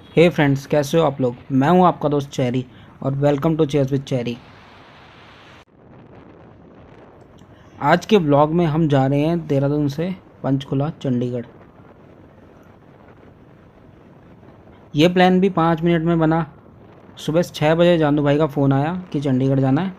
हे friends, कैसे हो आप लोग। मैं हूं आपका दोस्त चेरी और welcome to cheers with Cherry. आज के ब्लॉग में हम जा रहे हैं देहरादून से पंचकुला चंडीगढ़। ये प्लान भी 5 मिनट में बना। सुबह 6 बजे जानू भाई का फ़ोन आया कि चंडीगढ़ जाना है।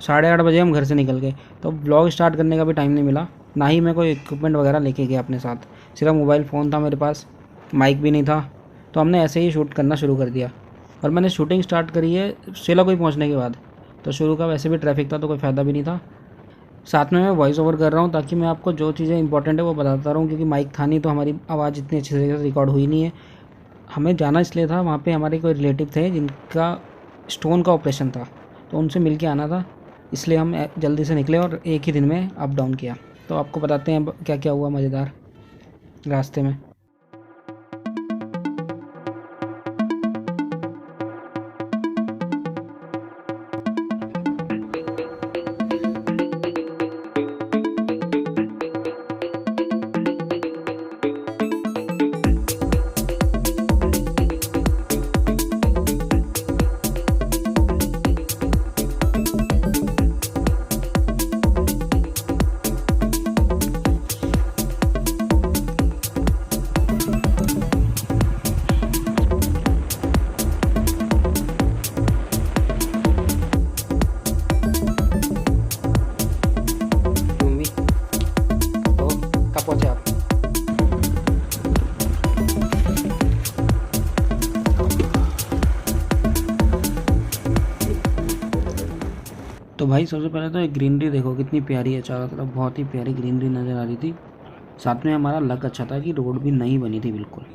8:30 बजे हम घर से निकल गए, तो ब्लॉग स्टार्ट करने का भी टाइम नहीं मिला। ना ही मैं कोई इक्विपमेंट वगैरह लेके गया अपने साथ, सिर्फ मोबाइल फ़ोन था मेरे पास, माइक भी नहीं था। तो हमने ऐसे ही शूट करना शुरू कर दिया और मैंने शूटिंग स्टार्ट करी है सेलाकुई पहुंचने के बाद। तो शुरू का वैसे भी ट्रैफिक था तो कोई फ़ायदा भी नहीं था। साथ में मैं वॉइस ओवर कर रहा हूँ ताकि मैं आपको जो चीज़ें इंपॉर्टेंट है वो बताता रहूँ, क्योंकि माइक था नहीं तो हमारी आवाज़ इतनी अच्छी तरीके से रिकॉर्ड हुई नहीं है। हमें जाना इसलिए था, वहाँ पे हमारे कोई रिलेटिव थे जिनका स्टोन का ऑपरेशन था, तो उनसे मिल के आना था। इसलिए हम जल्दी से निकले और एक ही दिन में अप डाउन किया। तो आपको बताते हैं क्या क्या हुआ मज़ेदार रास्ते में। मम्मी, तो कब पहुँचे आप? तो भाई सबसे पहले तो एक ग्रीनरी देखो कितनी प्यारी है, चारों तरफ बहुत ही प्यारी ग्रीनरी नज़र आ रही थी। साथ में हमारा लक अच्छा था कि रोड भी नई बनी थी बिल्कुल।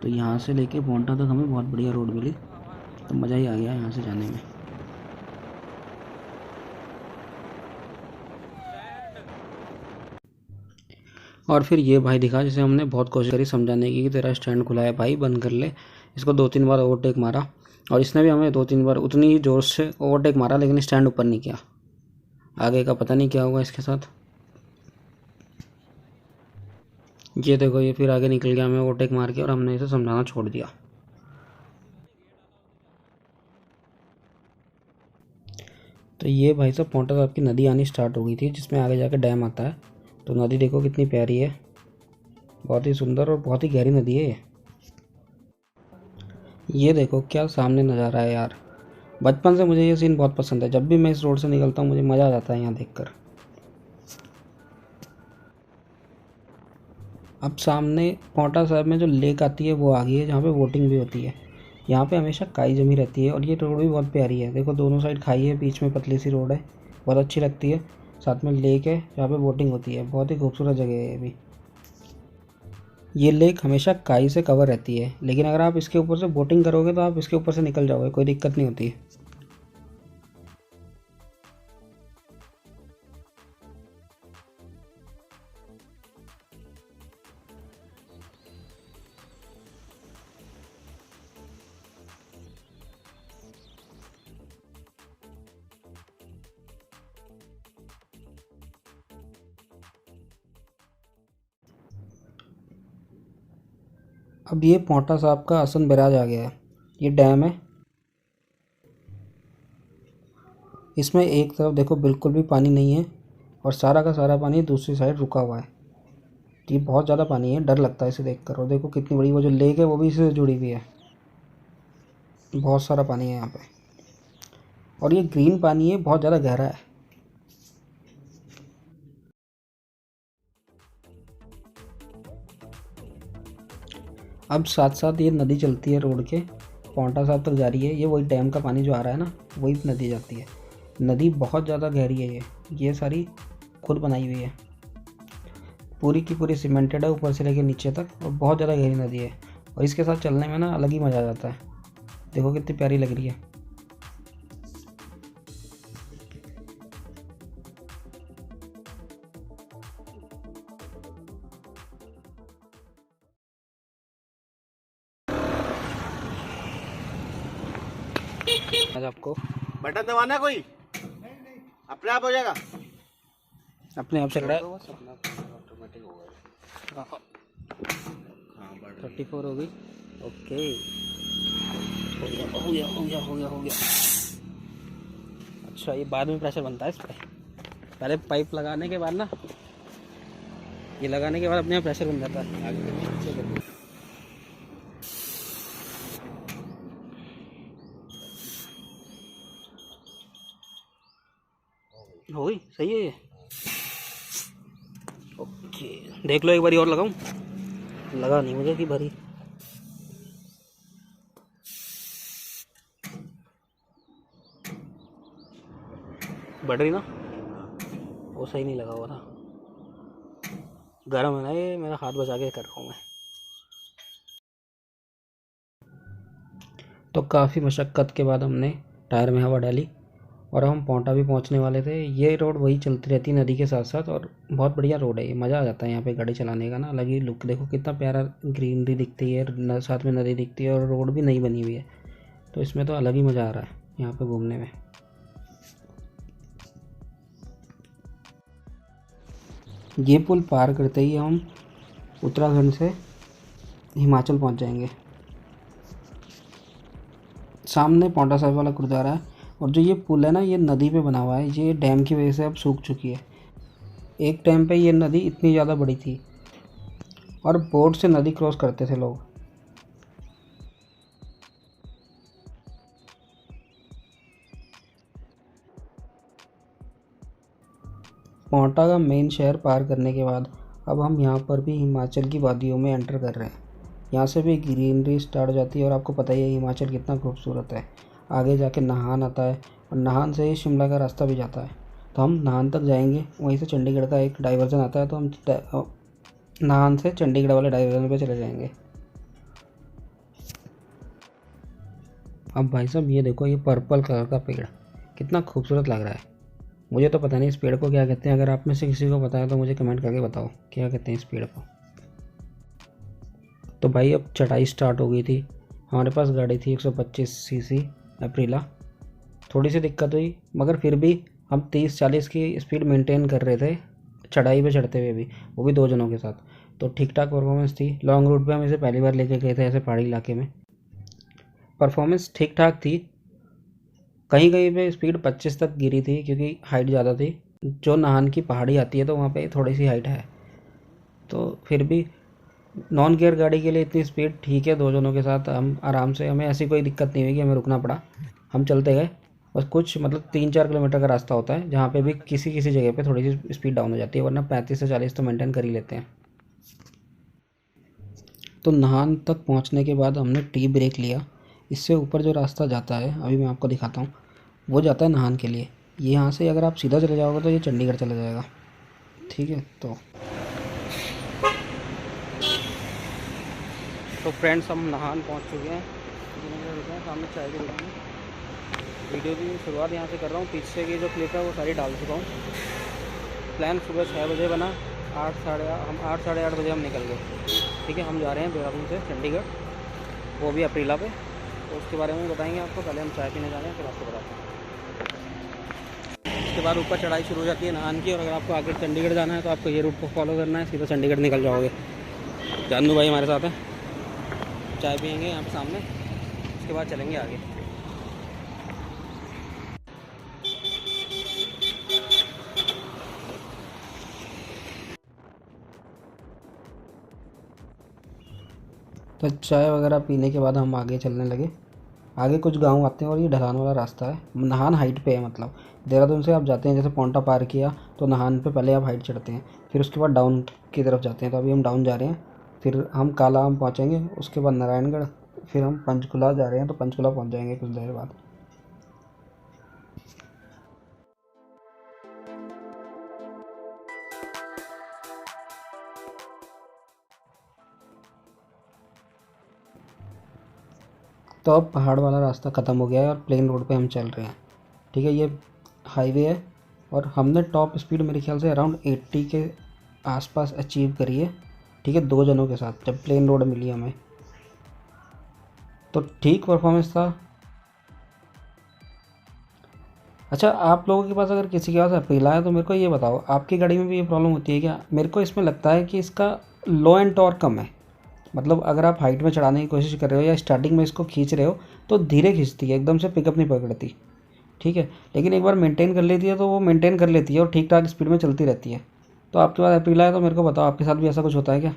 तो यहाँ से लेके पोंटा तक हमें बहुत बढ़िया रोड मिली, तो मज़ा ही आ गया यहाँ से जाने में। और फिर ये भाई दिखा जिसे हमने बहुत कोशिश करी समझाने की कि तेरा स्टैंड खुला है भाई, बंद कर ले। इसको 2-3 बार ओवरटेक मारा और इसने भी हमें 2-3 बार उतनी ही ज़ोर से ओवरटेक मारा, लेकिन स्टैंड ऊपर नहीं किया। आगे का पता नहीं क्या होगा इसके साथ। ये देखो, ये फिर आगे निकल गया हमें ओवरटेक मार के और हमने इसे समझाना छोड़ दिया। तो ये भाई साहब पोंटा साहब की नदी आनी स्टार्ट हो गई थी, जिसमें आगे जाकर डैम आता है। तो नदी देखो कितनी प्यारी है, बहुत ही सुंदर और बहुत ही गहरी नदी है ये देखो क्या सामने नज़ारा है यार। बचपन से मुझे ये सीन बहुत पसंद है, जब भी मैं इस रोड से निकलता हूँ मुझे मज़ा आ जाता है यहाँ देखकर। अब सामने पोंटा साहब में जो लेक आती है वो आ गई है, जहाँ पे बोटिंग भी होती है। यहाँ पे हमेशा काई जमी रहती है और ये रोड भी बहुत प्यारी है। देखो दोनों साइड खाई है, बीच में पतली सी रोड है, बहुत अच्छी लगती है। साथ में लेक है जहाँ पे बोटिंग होती है, बहुत ही खूबसूरत जगह है ये भी। ये लेक हमेशा काई से कवर रहती है, लेकिन अगर आप इसके ऊपर से बोटिंग करोगे तो आप इसके ऊपर से निकल जाओगे, कोई दिक्कत नहीं होती है। अब ये पोंटा साहब का असन बैराज आ गया है, ये डैम है। इसमें एक तरफ देखो बिल्कुल भी पानी नहीं है और सारा का सारा पानी दूसरी साइड रुका हुआ है। ये बहुत ज़्यादा पानी है, डर लगता है इसे देखकर। और देखो कितनी बड़ी वो जो लेक है वो भी इससे जुड़ी हुई है, बहुत सारा पानी है यहाँ पे। और ये ग्रीन पानी है, बहुत ज़्यादा गहरा है। अब साथ साथ ये नदी चलती है रोड के, पांवटा साहब तक जा रही है। ये वही डैम का पानी जो आ रहा है ना, वही नदी जाती है। नदी बहुत ज़्यादा गहरी है ये सारी खुद बनाई हुई है, पूरी की पूरी सीमेंटेड है ऊपर से लेके नीचे तक, और बहुत ज़्यादा गहरी नदी है। और इसके साथ चलने में ना अलग ही मज़ा आ जाता है। देखो कितनी प्यारी लग रही है। आज आपको बटन दबाना है कोई, अपने आप हो जाएगा। अपने आप चल रहा है। ऑटोमेटिक होगा। 34 हो गई। ओके, हो गया हो गया हो गया हो गया हो गया। अच्छा, ये बाद में प्रेशर बनता है इस पर, पहले पाइप लगाने के बाद ना, ये लगाने के बाद अपने यहाँ प्रेशर बन जाता है आगे पीछे करके। हो गई, सही है ये। ओके, देख लो एक बारी और लगाऊं, लगा नहीं मुझे कि भरी। बढ़ रही ना, वो सही नहीं लगा हुआ था, गर्म है ना ये, मेरा हाथ बचा के कर रहा हूँ मैं। तो काफ़ी मशक्क़त के बाद हमने टायर में हवा डाली और हम पौंटा भी पहुंचने वाले थे। ये रोड वही चलती रहती है नदी के साथ साथ, और बहुत बढ़िया रोड है ये, मज़ा आ जाता है यहाँ पे गाड़ी चलाने का ना, अलग ही लुक। देखो कितना प्यारा ग्रीनरी दिखती है, साथ में नदी दिखती है और रोड भी नई बनी हुई है, तो इसमें तो अलग ही मज़ा आ रहा है यहाँ पे घूमने में। ये पुल पार करते ही हम उत्तराखंड से हिमाचल पहुँच जाएंगे। सामने पौंटा साहिब वाला गुरुद्वारा है, और जो ये पुल है ना, ये नदी पे बना हुआ है, ये डैम की वजह से अब सूख चुकी है। एक टाइम पे ये नदी इतनी ज़्यादा बड़ी थी और बोट से नदी क्रॉस करते थे लोग। पौंटा का मेन शहर पार करने के बाद अब हम यहाँ पर भी हिमाचल की वादियों में एंटर कर रहे हैं। यहाँ से भी ग्रीनरी स्टार्ट हो जाती है, और आपको पता ही है हिमाचल कितना खूबसूरत है। आगे जाके नाहन आता है, और नाहन से ही शिमला का रास्ता भी जाता है, तो हम नाहन तक जाएंगे। वहीं से चंडीगढ़ का एक डाइवर्जन आता है, तो हम नाहन से चंडीगढ़ वाले डाइवर्जन पे चले जाएंगे। अब भाई साहब ये देखो, ये पर्पल कलर का पेड़ कितना खूबसूरत लग रहा है। मुझे तो पता नहीं इस पेड़ को क्या कहते हैं, अगर आप में से किसी को पता है तो मुझे कमेंट करके बताओ क्या कहते हैं इस पेड़ को। तो भाई अब चढ़ाई स्टार्ट हो गई थी। हमारे पास गाड़ी थी 125 सीसी एप्रिला। थोड़ी सी दिक्कत हुई, मगर फिर भी हम 30-40 की स्पीड मेंटेन कर रहे थे चढ़ाई पे चढ़ते हुए भी, वो भी 2 जनों के साथ। तो ठीक ठाक परफॉर्मेंस थी। लॉन्ग रूट पे हम इसे पहली बार लेके गए थे ऐसे पहाड़ी इलाके में। परफॉर्मेंस ठीक ठाक थी, कहीं कहीं पे स्पीड 25 तक गिरी थी क्योंकि हाइट ज़्यादा थी। जो नाहन की पहाड़ी आती है तो वहाँ पे थोड़ी सी हाइट है, तो फिर भी नॉन गियर गाड़ी के लिए इतनी स्पीड ठीक है। 2 जनों के साथ हम आराम से, हमें ऐसी कोई दिक्कत नहीं हुई कि हमें रुकना पड़ा। हम चलते गए, बस कुछ मतलब 3-4 किलोमीटर का रास्ता होता है जहाँ पे भी किसी किसी जगह पे थोड़ी सी स्पीड डाउन हो जाती है, वरना 35 से 40 तो मेंटेन कर ही लेते हैं। तो नाहन तक पहुँचने के बाद हमने टी ब्रेक लिया। इससे ऊपर जो रास्ता जाता है, अभी मैं आपको दिखाता हूँ, वो जाता है नाहन के लिए। ये यहाँ से अगर आप सीधा चले जाओगे तो ये चंडीगढ़ चला जाएगा, ठीक है। तो फ्रेंड्स हम नाहन पहुँच चुके हैं। सामने चाय की दुकान है। वीडियो की शुरुआत यहाँ से कर रहा हूँ, पीछे की जो क्लिप है वो सारी डाल चुका हूँ। प्लान सुबह 6 बजे बना, 8 साढ़े 8 बजे हम निकल गए, ठीक है। हम जा रहे हैं देहरादून से चंडीगढ़, वो भी अप्रीला पे, तो उसके बारे में बताएंगे आपको। पहले हम चाय पीने जा रहे हैं, फिर आपको बताते हैं। उसके बाद ऊपर चढ़ाई शुरू हो जाती है नाहन की, और अगर आपको आगे चंडीगढ़ जाना है तो आपको ये रूट को फॉलो करना है, सीधा चंडीगढ़ निकल जाओगे। जानू भाई हमारे साथ है, चाय पियेंगे यहाँ पे सामने, उसके बाद चलेंगे आगे। तो चाय वगैरह पीने के बाद हम आगे चलने लगे। आगे कुछ गांव आते हैं और ये ढलान वाला रास्ता है। नाहन हाइट पे है, मतलब देहरादून से आप जाते हैं, जैसे पौंटा पार किया तो नाहन पे पहले आप हाइट चढ़ते हैं, फिर उसके बाद डाउन की तरफ जाते हैं। तो अभी हम डाउन जा रहे हैं, फिर हम कालाअंब पहुँचेंगे, उसके बाद नारायणगढ़, फिर हम पंचकुला जा रहे हैं, तो पंचकुला पहुँच जाएंगे कुछ देर बाद। तो अब पहाड़ वाला रास्ता ख़त्म हो गया है और प्लेन रोड पे हम चल रहे हैं, ठीक है। ये हाईवे है, और हमने टॉप स्पीड मेरे ख्याल से अराउंड 80 के आसपास अचीव करी है, ठीक है, 2 जनों के साथ, जब प्लेन रोड मिली हमें। तो ठीक परफॉर्मेंस था। अच्छा, आप लोगों के पास अगर किसी के पास अप्रीला है तो मेरे को ये बताओ, आपकी गाड़ी में भी ये प्रॉब्लम होती है क्या? मेरे को इसमें लगता है कि इसका लो एंड टॉर्क कम है, मतलब अगर आप हाइट में चढ़ाने की कोशिश कर रहे हो या स्टार्टिंग में इसको खींच रहे हो तो धीरे खींचती है, एकदम से पिकअप नहीं पकड़ती, ठीक है। लेकिन एक बार मेंटेन कर लेती है तो वो मेंटेन कर लेती है और ठीक ठाक स्पीड में चलती रहती है। तो आपके पास एपिला है तो मेरे को बताओ आपके साथ भी ऐसा कुछ होता है क्या?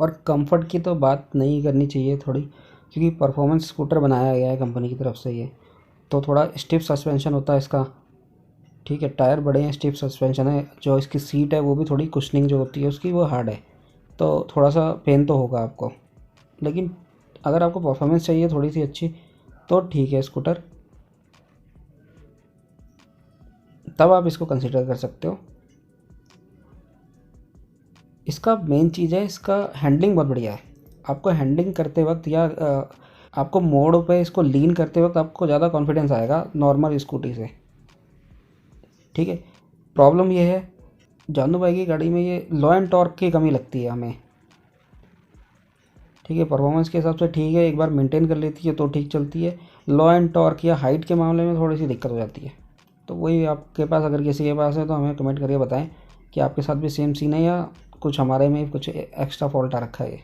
और कंफर्ट की तो बात नहीं करनी चाहिए थोड़ी, क्योंकि परफॉर्मेंस स्कूटर बनाया गया है कंपनी की तरफ से ये, तो थोड़ा स्टिफ सस्पेंशन होता है इसका, ठीक है। टायर बड़े हैं, स्टिफ सस्पेंशन है, जो इसकी सीट है वो भी थोड़ी कुशनिंग जो होती है उसकी वो हार्ड है, तो थोड़ा सा पेन तो होगा आपको। लेकिन अगर आपको परफॉर्मेंस चाहिए थोड़ी सी अच्छी तो ठीक है स्कूटर, तब आप इसको कंसिडर कर सकते हो। इसका मेन चीज़ है इसका हैंडलिंग बहुत बढ़िया है। आपको हैंडलिंग करते वक्त या आपको मोड़ पे इसको लीन करते वक्त आपको ज़्यादा कॉन्फिडेंस आएगा नॉर्मल स्कूटी से, ठीक है। प्रॉब्लम ये है जानू भाई की गाड़ी में ये लॉ एंड टॉर्क की कमी लगती है हमें, ठीक है। परफॉर्मेंस के हिसाब से ठीक है, एक बार मेंटेन कर लेती है तो ठीक चलती है। लॉ एंड टॉर्क या हाइट के मामले में थोड़ी सी दिक्कत हो जाती है। तो वही आपके पास अगर किसी के पास है तो हमें कमेंट करके बताएं कि आपके साथ भी सेम सीन है या कुछ हमारे में कुछ एक्स्ट्रा फॉल्ट आ रखा है ये।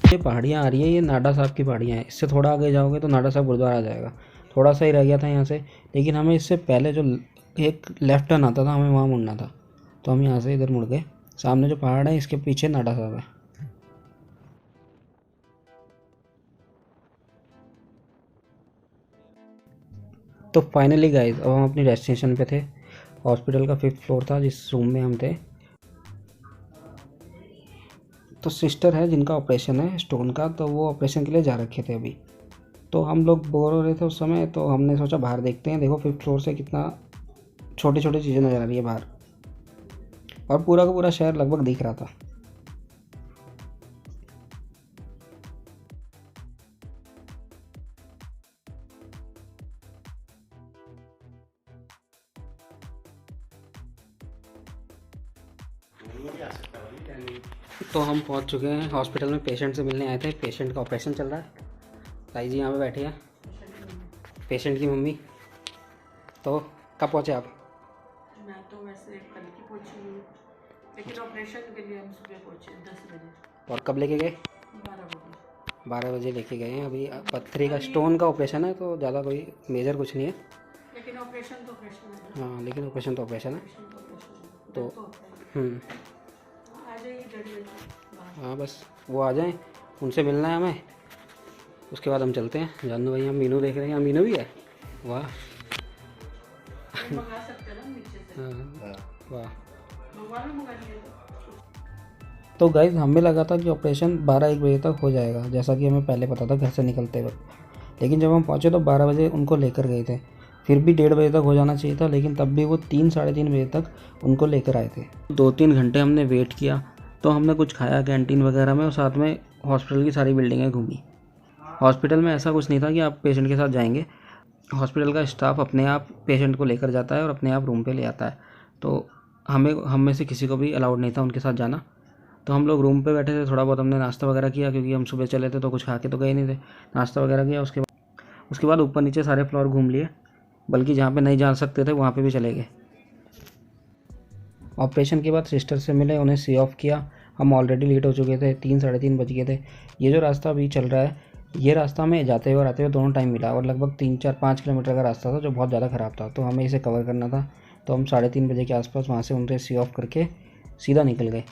ये पहाड़ियाँ आ रही है, ये नाडा साहब की पहाड़ियाँ हैं। इससे थोड़ा आगे जाओगे तो नाडा साहब गुरुद्वारा आ जाएगा। थोड़ा सा ही रह गया था यहाँ से, लेकिन हमें इससे पहले जो एक लेफ्ट टर्न आता था हमें वहाँ मुड़ना था, तो हम यहाँ से इधर मुड़ गए। सामने जो पहाड़ है इसके पीछे नाडा साहब है। तो फाइनली गाइस अब हम अपनी डेस्टिनेशन पे थे। हॉस्पिटल का 5th फ्लोर था जिस रूम में हम थे। तो सिस्टर है जिनका ऑपरेशन है स्टोन का, तो वो ऑपरेशन के लिए जा रखे थे अभी। तो हम लोग बोर हो रहे थे उस समय, तो हमने सोचा बाहर देखते हैं। देखो 5th फ्लोर से कितना छोटी छोटी चीज़ें नज़र आ रही है बाहर, और पूरा का पूरा शहर लगभग दिख रहा था। तो हम पहुंच चुके हैं हॉस्पिटल में, पेशेंट से मिलने आए थे। पेशेंट का ऑपरेशन चल रहा है। ताई जी यहाँ पे बैठी है, पेशेंट की मम्मी। तो कब पहुँचे आप? मैं तो वैसे कल की पहुंची हूँ, लेकिन ऑपरेशन के लिए हम सुबह पहुंचे 10 बजे। और कब लेके गए? 12 बजे। 12 बजे लेके गए हैं। अभी पत्थरी का स्टोन का ऑपरेशन है, तो ज़्यादा कोई मेजर कुछ नहीं है। लेकिन ऑपरेशन तो ऑपरेशन है। हाँ, लेकिन ऑपरेशन तो ऑपरेशन है। ऑपरेशन तो ऑपरेशन है। तो तो होता है। आ जाइए 1:30 बजे। हाँ, बस वो आ जाएं, उनसे मिलना है हमें, उसके बाद हम चलते हैं। जानू भाई हम मीनू देख रहे हैं, यहाँ मीनू भी है। वाह मंगा सकते हैं ना नीचे से। हाँ, वाह। मंगा लिए तो गाइज हमें लगा था कि ऑपरेशन 12-1 बजे तक हो जाएगा, जैसा कि हमें पहले पता था घर से निकलते वक्त। लेकिन जब हम पहुँचे तो 12 बजे उनको लेकर गए थे। फिर भी 1:30 बजे तक हो जाना चाहिए था, लेकिन तब भी वो 3-3:30 बजे तक उनको लेकर आए थे। 2-3 घंटे हमने वेट किया, तो हमने कुछ खाया कैंटीन वगैरह में, और साथ में हॉस्पिटल की सारी बिल्डिंगें घूमी। हॉस्पिटल में ऐसा कुछ नहीं था कि आप पेशेंट के साथ जाएंगे। हॉस्पिटल का स्टाफ अपने आप पेशेंट को लेकर जाता है और अपने आप रूम पे ले आता है। तो हम में से किसी को भी अलाउड नहीं था उनके साथ जाना। तो हम लोग रूम पे बैठे थे, थोड़ा बहुत हमने नाश्ता वगैरह किया, क्योंकि हम सुबह चले थे तो कुछ खा के तो गए नहीं थे। नाश्ता वगैरह किया, उसके बाद ऊपर नीचे सारे फ्लोर घूम लिए, बल्कि जहाँ पे नहीं जा सकते थे वहाँ पे भी चले गए। ऑपरेशन के बाद सिस्टर से मिले, उन्हें सी ऑफ किया। हम ऑलरेडी लेट हो चुके थे, 3-3:30 बज गए थे। ये जो रास्ता अभी चल रहा है, ये रास्ता हमें जाते हुए और आते हुए दोनों टाइम मिला, और लगभग 3-4-5 किलोमीटर का रास्ता था जो बहुत ज़्यादा ख़राब था। तो हमें इसे कवर करना था, तो हम 3:30 बजे के आसपास वहाँ से उनसे सी ऑफ करके सीधा निकल गए,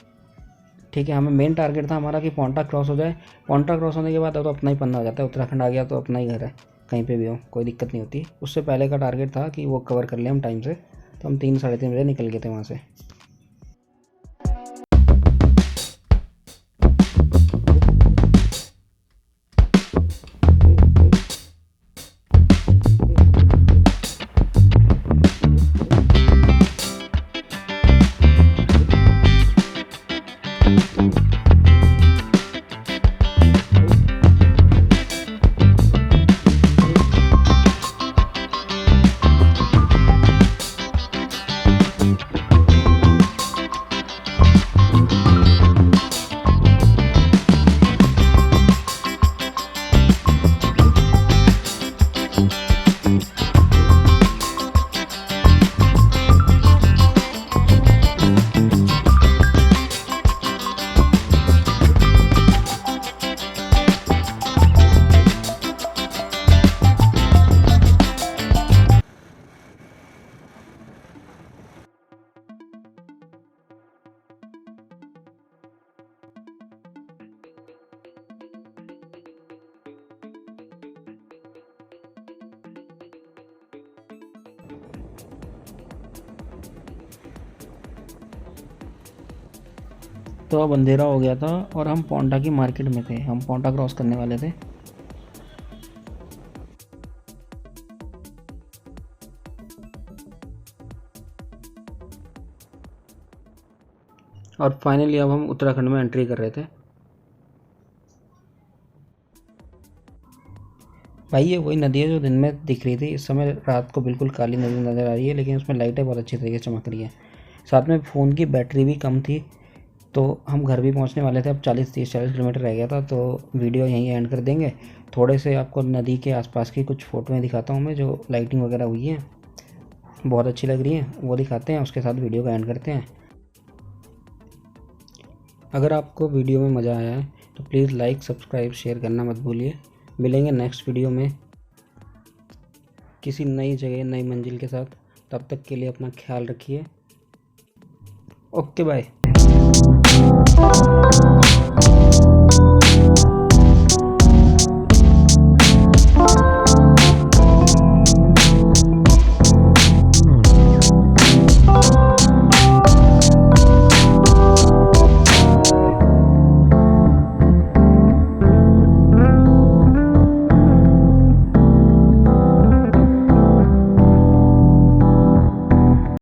ठीक है। हमें मेन टारगेट था हमारा कि पोंटा क्रॉस हो जाए। पोंटा क्रॉस होने के बाद अब तो अपना ही पन्ना हो जाता है, उत्तराखंड आ गया तो अपना ही घर है, कहीं पे भी हो कोई दिक्कत नहीं होती। उससे पहले का टारगेट था कि वो कवर कर लें हम टाइम से, तो हम 3-3:30 बजे निकल गए थे वहाँ से। तो अब अंधेरा हो गया था और हम पोंटा की मार्केट में थे, हम पोंटा क्रॉस करने वाले थे। और फाइनली अब हम उत्तराखंड में एंट्री कर रहे थे। भाई ये वही नदी है जो दिन में दिख रही थी, इस समय रात को बिल्कुल काली नदी नज़र आ रही है, लेकिन उसमें लाइटें बहुत अच्छी तरीके से चमक रही है। साथ में फ़ोन की बैटरी भी कम थी, तो हम घर भी पहुंचने वाले थे। अब 40 किलोमीटर रह गया था, तो वीडियो यहीं एंड कर देंगे। थोड़े से आपको नदी के आसपास की कुछ फ़ोटोएँ दिखाता हूँ मैं, जो लाइटिंग वगैरह हुई है बहुत अच्छी लग रही हैं, वो दिखाते हैं, उसके साथ वीडियो का एंड करते हैं। अगर आपको वीडियो में मज़ा आया है तो प्लीज़ लाइक, सब्सक्राइब, शेयर करना मत भूलिए। मिलेंगे नेक्स्ट वीडियो में किसी नई जगह, नई मंजिल के साथ। तब तक के लिए अपना ख्याल रखिए। Okay bye.